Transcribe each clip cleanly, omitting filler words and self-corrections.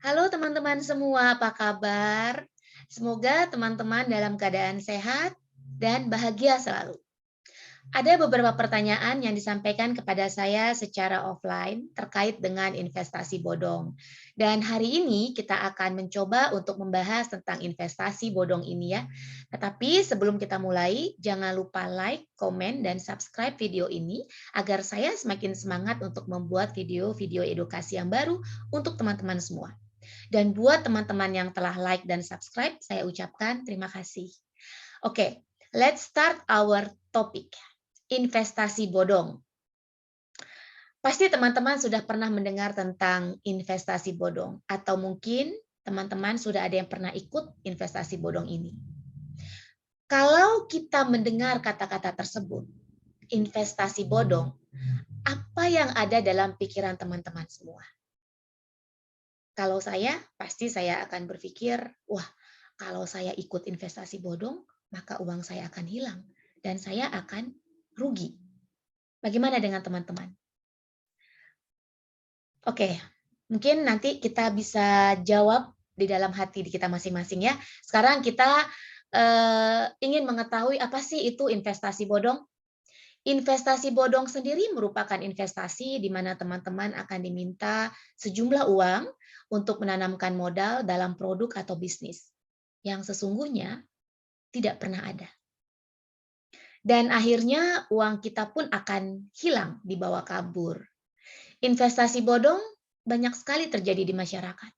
Halo teman-teman semua, apa kabar? Semoga teman-teman dalam keadaan sehat dan bahagia selalu. Ada beberapa pertanyaan yang disampaikan kepada saya secara offline terkait dengan investasi bodong. Dan hari ini kita akan mencoba untuk membahas tentang investasi bodong ini ya. Tetapi sebelum kita mulai, jangan lupa like, komen, dan subscribe video ini agar saya semakin semangat untuk membuat video-video edukasi yang baru untuk teman-teman semua. Dan buat teman-teman yang telah like dan subscribe, saya ucapkan terima kasih. Oke, let's start our topic. Investasi bodong. Pasti teman-teman sudah pernah mendengar tentang investasi bodong, atau mungkin teman-teman sudah ada yang pernah ikut investasi bodong ini. Kalau kita mendengar kata-kata tersebut, investasi bodong, apa yang ada dalam pikiran teman-teman semua? Kalau saya, pasti saya akan berpikir, wah, kalau saya ikut investasi bodong, maka uang saya akan hilang dan saya akan rugi. Bagaimana dengan teman-teman? Oke, mungkin nanti kita bisa jawab di dalam hati kita masing-masing ya. Sekarang kita ingin mengetahui apa sih itu investasi bodong? Investasi bodong sendiri merupakan investasi di mana teman-teman akan diminta sejumlah uang untuk menanamkan modal dalam produk atau bisnis yang sesungguhnya tidak pernah ada. Dan akhirnya uang kita pun akan hilang dibawa kabur. Investasi bodong banyak sekali terjadi di masyarakat.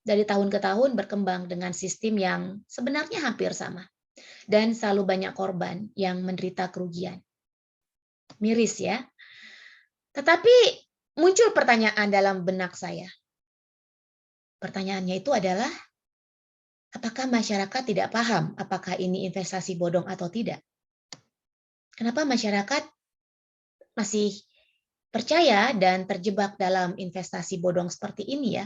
Dari tahun ke tahun berkembang dengan sistem yang sebenarnya hampir sama. Dan selalu banyak korban yang menderita kerugian. Miris ya. Tetapi muncul pertanyaan dalam benak saya. Pertanyaannya itu adalah, apakah masyarakat tidak paham apakah ini investasi bodong atau tidak? Kenapa masyarakat masih percaya dan terjebak dalam investasi bodong seperti ini ya?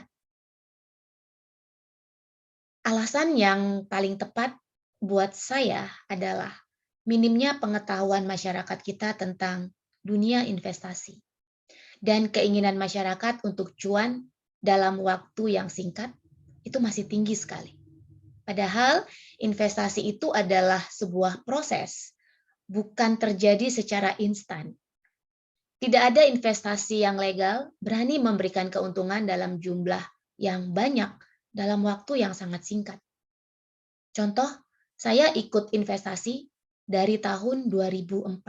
Alasan yang paling tepat buat saya adalah minimnya pengetahuan masyarakat kita tentang dunia investasi dan keinginan masyarakat untuk cuan dalam waktu yang singkat itu masih tinggi sekali. Padahal investasi itu adalah sebuah proses, bukan terjadi secara instan. Tidak ada investasi yang legal berani memberikan keuntungan dalam jumlah yang banyak dalam waktu yang sangat singkat. Contoh, saya ikut investasi dari tahun 2004.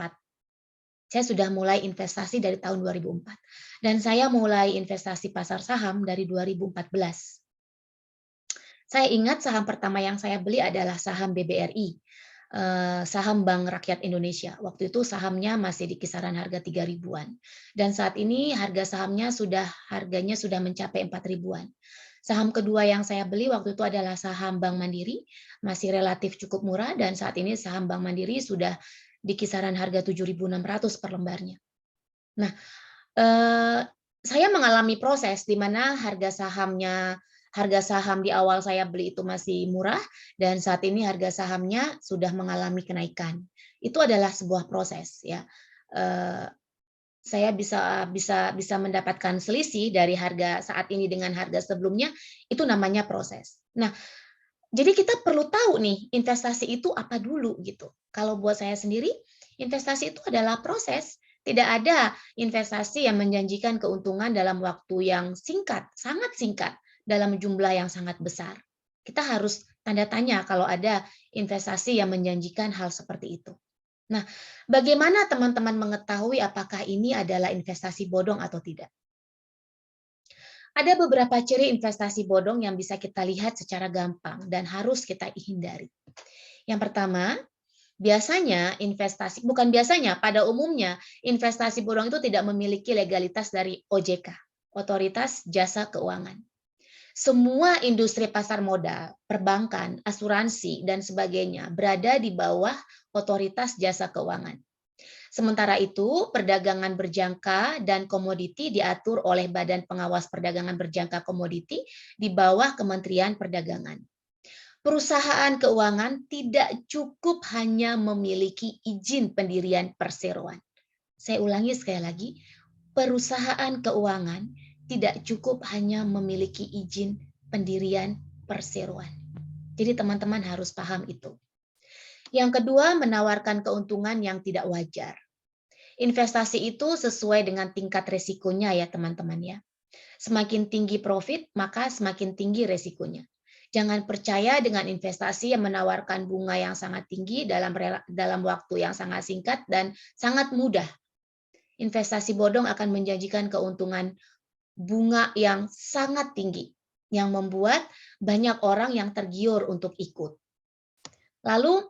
Saya sudah mulai investasi dari tahun 2004. Dan saya mulai investasi pasar saham dari 2014. Saya ingat saham pertama yang saya beli adalah saham BBRI, saham Bank Rakyat Indonesia. Waktu itu sahamnya masih di kisaran harga 3 ribuan. Dan saat ini harganya sudah mencapai 4 ribuan. Saham kedua yang saya beli waktu itu adalah saham Bank Mandiri, masih relatif cukup murah, dan saat ini saham Bank Mandiri sudah di kisaran harga 7.600 per lembarnya. Nah, saya mengalami proses di mana harga saham di awal saya beli itu masih murah dan saat ini harga sahamnya sudah mengalami kenaikan. Itu adalah sebuah proses ya. Saya bisa mendapatkan selisih dari harga saat ini dengan harga sebelumnya, itu namanya proses. Nah, jadi kita perlu tahu nih investasi itu apa dulu gitu. Kalau buat saya sendiri, investasi itu adalah proses. Tidak ada investasi yang menjanjikan keuntungan dalam waktu yang singkat, sangat singkat, dalam jumlah yang sangat besar. Kita harus tanda tanya kalau ada investasi yang menjanjikan hal seperti itu. Nah, bagaimana teman-teman mengetahui apakah ini adalah investasi bodong atau tidak? Ada beberapa ciri investasi bodong yang bisa kita lihat secara gampang dan harus kita hindari. Yang pertama, pada umumnya investasi bodong itu tidak memiliki legalitas dari OJK, Otoritas Jasa Keuangan. Semua industri pasar modal, perbankan, asuransi, dan sebagainya berada di bawah Otoritas Jasa Keuangan. Sementara itu, perdagangan berjangka dan komoditi diatur oleh Badan Pengawas Perdagangan Berjangka Komoditi di bawah Kementerian Perdagangan. Perusahaan keuangan tidak cukup hanya memiliki izin pendirian perseroan. Saya ulangi sekali lagi, perusahaan keuangan tidak cukup hanya memiliki izin pendirian perseroan. Jadi teman-teman harus paham itu. Yang kedua, menawarkan keuntungan yang tidak wajar. Investasi itu sesuai dengan tingkat resikonya ya teman-teman ya. Semakin tinggi profit, maka semakin tinggi resikonya. Jangan percaya dengan investasi yang menawarkan bunga yang sangat tinggi dalam waktu yang sangat singkat dan sangat mudah. Investasi bodong akan menjanjikan keuntungan bunga yang sangat tinggi, yang membuat banyak orang yang tergiur untuk ikut. Lalu,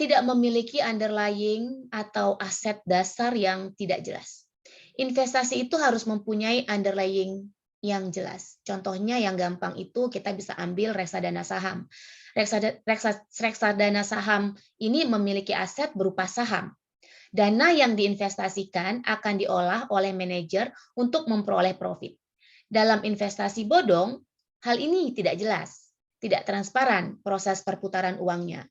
tidak memiliki underlying atau aset dasar yang tidak jelas. Investasi itu harus mempunyai underlying yang jelas. Contohnya yang gampang itu kita bisa ambil reksadana saham. Reksadana saham ini memiliki aset berupa saham. Dana yang diinvestasikan akan diolah oleh manajer untuk memperoleh profit. Dalam investasi bodong, hal ini tidak jelas, tidak transparan proses perputaran uangnya.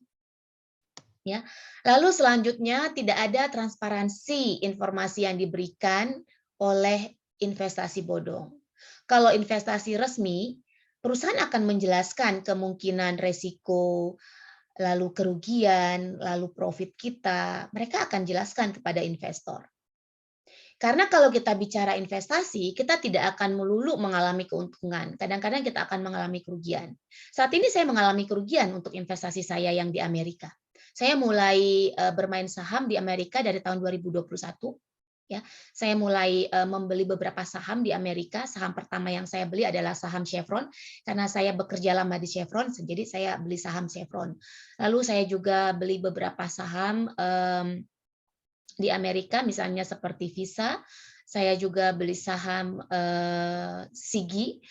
Ya. Lalu selanjutnya tidak ada transparansi informasi yang diberikan oleh investasi bodong. Kalau investasi resmi, perusahaan akan menjelaskan kemungkinan resiko, lalu kerugian, lalu profit kita. Mereka akan jelaskan kepada investor. Karena kalau kita bicara investasi, kita tidak akan melulu mengalami keuntungan. Kadang-kadang kita akan mengalami kerugian. Saat ini saya mengalami kerugian untuk investasi saya yang di Amerika. Saya mulai bermain saham di Amerika dari tahun 2021. Ya, saya mulai membeli beberapa saham di Amerika. Saham pertama yang saya beli adalah saham Chevron karena saya bekerja lama di Chevron, jadi saya beli saham Chevron. Lalu saya juga beli beberapa saham di Amerika, misalnya seperti Visa. Saya juga beli saham Sigi.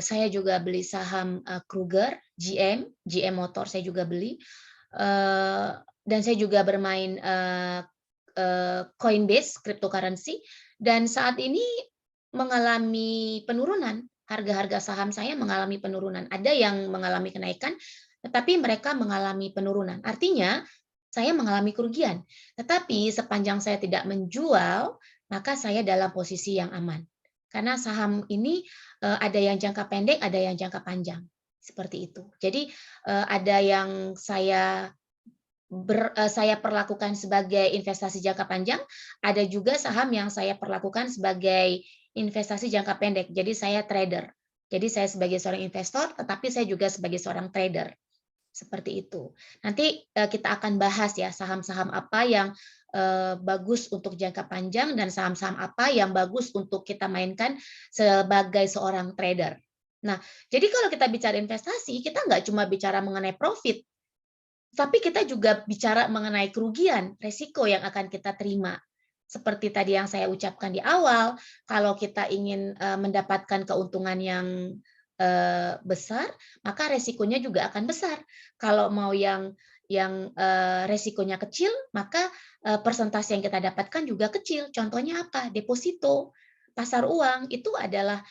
Saya juga beli saham Kruger, GM Motor saya juga beli. Dan saya juga bermain Coinbase, cryptocurrency, dan saat ini mengalami penurunan. Harga-harga saham saya mengalami penurunan. Ada yang mengalami kenaikan, tetapi mereka mengalami penurunan. Artinya, saya mengalami kerugian. Tetapi sepanjang saya tidak menjual, maka saya dalam posisi yang aman. Karena saham ini ada yang jangka pendek, ada yang jangka panjang. Seperti itu. Jadi ada yang saya perlakukan sebagai investasi jangka panjang, ada juga saham yang saya perlakukan sebagai investasi jangka pendek. Jadi saya trader. Jadi saya sebagai seorang investor, tetapi saya juga sebagai seorang trader. Seperti itu. Nanti kita akan bahas ya saham-saham apa yang bagus untuk jangka panjang dan saham-saham apa yang bagus untuk kita mainkan sebagai seorang trader. Nah, jadi kalau kita bicara investasi, kita nggak cuma bicara mengenai profit, tapi kita juga bicara mengenai kerugian, resiko yang akan kita terima. Seperti tadi yang saya ucapkan di awal, kalau kita ingin mendapatkan keuntungan yang besar, maka resikonya juga akan besar. Kalau mau yang resikonya kecil, maka persentase yang kita dapatkan juga kecil. Contohnya apa? Deposito, pasar uang itu adalah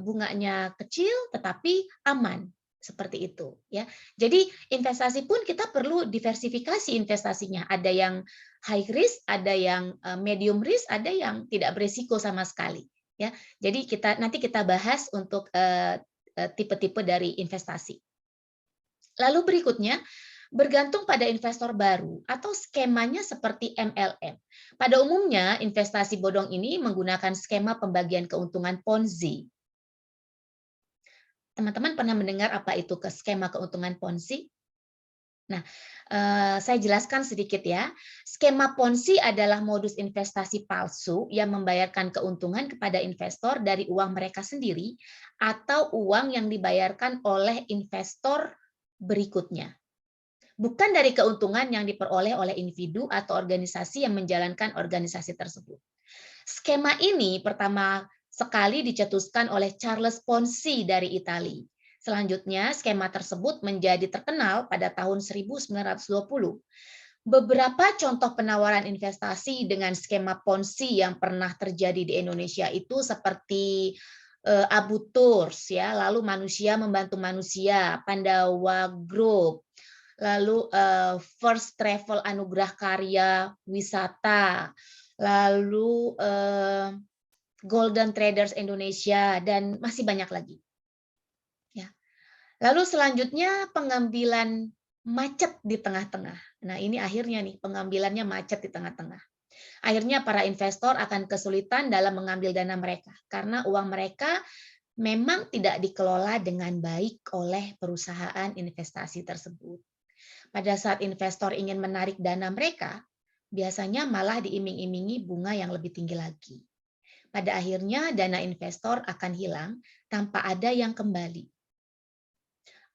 bunganya kecil tetapi aman. Seperti itu ya. Jadi investasi pun kita perlu diversifikasi investasinya. Ada yang high risk, ada yang medium risk, ada yang tidak berisiko sama sekali ya. Jadi nanti kita bahas untuk tipe-tipe dari investasi. Lalu berikutnya, bergantung pada investor baru atau skemanya seperti MLM. Pada umumnya investasi bodong ini menggunakan skema pembagian keuntungan Ponzi. Teman-teman pernah mendengar apa itu skema keuntungan Ponzi? Nah, saya jelaskan sedikit ya. Skema Ponzi adalah modus investasi palsu yang membayarkan keuntungan kepada investor dari uang mereka sendiri atau uang yang dibayarkan oleh investor berikutnya. Bukan dari keuntungan yang diperoleh oleh individu atau organisasi yang menjalankan organisasi tersebut. Skema ini pertama sekali dicetuskan oleh Charles Ponzi dari Italia. Selanjutnya, skema tersebut menjadi terkenal pada tahun 1920. Beberapa contoh penawaran investasi dengan skema Ponzi yang pernah terjadi di Indonesia itu seperti Abu Tours, ya, lalu manusia membantu manusia, Pandawa Group, lalu First Travel Anugerah Karya Wisata, lalu Golden Traders Indonesia, dan masih banyak lagi. Ya. Lalu selanjutnya pengambilan macet di tengah-tengah. Nah, ini akhirnya nih pengambilannya macet di tengah-tengah. Akhirnya para investor akan kesulitan dalam mengambil dana mereka karena uang mereka memang tidak dikelola dengan baik oleh perusahaan investasi tersebut. Pada saat investor ingin menarik dana mereka, biasanya malah diiming-imingi bunga yang lebih tinggi lagi. Pada akhirnya dana investor akan hilang tanpa ada yang kembali.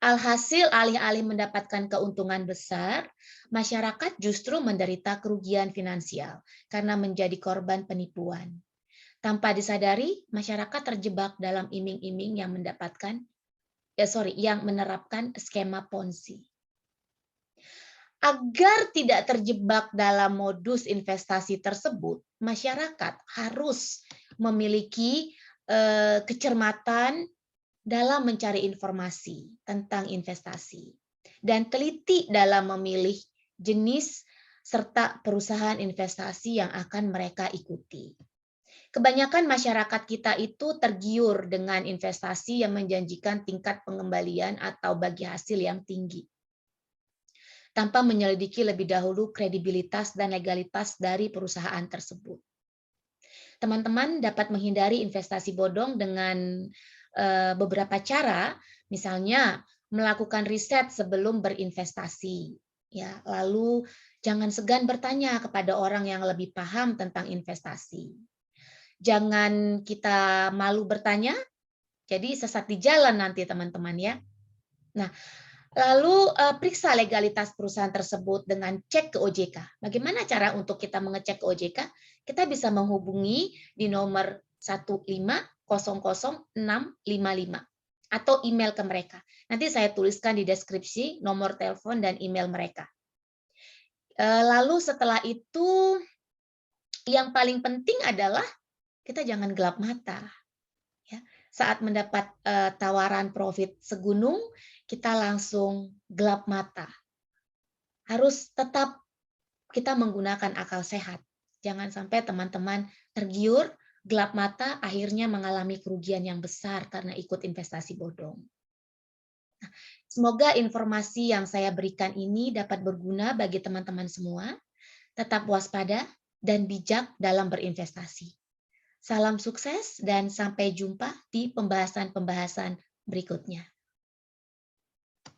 Alhasil alih-alih mendapatkan keuntungan besar, masyarakat justru menderita kerugian finansial karena menjadi korban penipuan. Tanpa disadari, masyarakat terjebak dalam iming-iming yang menerapkan skema Ponzi. Agar tidak terjebak dalam modus investasi tersebut, masyarakat harus memiliki kecermatan dalam mencari informasi tentang investasi dan teliti dalam memilih jenis serta perusahaan investasi yang akan mereka ikuti. Kebanyakan masyarakat kita itu tergiur dengan investasi yang menjanjikan tingkat pengembalian atau bagi hasil yang tinggi, tanpa menyelidiki lebih dahulu kredibilitas dan legalitas dari perusahaan tersebut. Teman-teman dapat menghindari investasi bodong dengan beberapa cara, misalnya melakukan riset sebelum berinvestasi. Ya, lalu jangan segan bertanya kepada orang yang lebih paham tentang investasi. Jangan kita malu bertanya, jadi sesat di jalan nanti teman-teman ya. Nah, lalu periksa legalitas perusahaan tersebut dengan cek ke OJK. Bagaimana cara untuk kita mengecek ke OJK? Kita bisa menghubungi di nomor 1500655 atau email ke mereka. Nanti saya tuliskan di deskripsi nomor telepon dan email mereka. Lalu setelah itu yang paling penting adalah kita jangan gelap mata. Ya. Saat mendapat tawaran profit segunung, kita langsung gelap mata. Harus tetap kita menggunakan akal sehat. Jangan sampai teman-teman tergiur, gelap mata, akhirnya mengalami kerugian yang besar karena ikut investasi bodong. Nah, semoga informasi yang saya berikan ini dapat berguna bagi teman-teman semua. Tetap waspada dan bijak dalam berinvestasi. Salam sukses dan sampai jumpa di pembahasan-pembahasan berikutnya.